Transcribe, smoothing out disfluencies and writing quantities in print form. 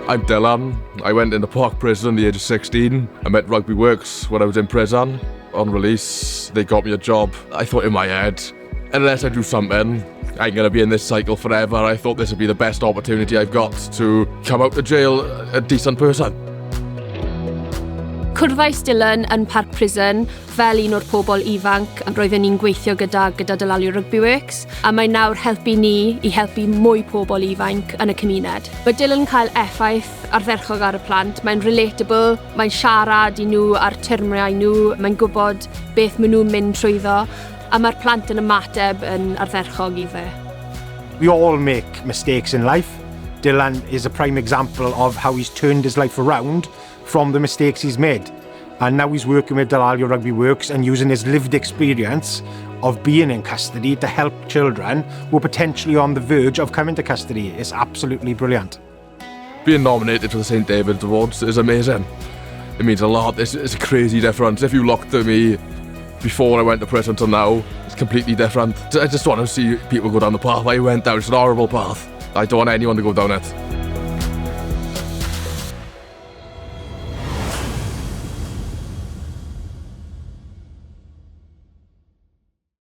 I'm Dylan. I went into Park Prison at the age of 16. I met Rugby Works when I was in prison. On release, they got me a job. I thought in my head, unless I do something, I'm going to be in this cycle forever. I thought this would be the best opportunity I've got to come out of jail a decent person. Cwrddais Dylan yn Park Prison fel un o'r pobl ifanc a roedden ni'n gweithio gyda Dylalio Rugby Works, a mae nawr helpu ni i helpu mwy pobl ifanc yn y cymuned. Mae Dylan yn cael effaith ardderchog ar y plant, mae'n relatable, mae'n siarad i nhw ar termiau nhw, mae'n gwybod beth maen nhw'n mynd trwyddo, a mae'r plant yn ymateb yn ardderchog i fe. We all make mistakes in life. Dylan is a prime example of how he's turned his life around from the mistakes he's made. And now he's working with Dylalio Rugby Works and using his lived experience of being in custody to help children who are potentially on the verge of coming to custody. It's absolutely brilliant. Being nominated for the St David's Awards is amazing. It means a lot. It's a crazy difference. If you looked at me before I went to prison till now, it's completely different. I just want to see people go down the path I went down. It's an horrible path. I don't want anyone to go down it.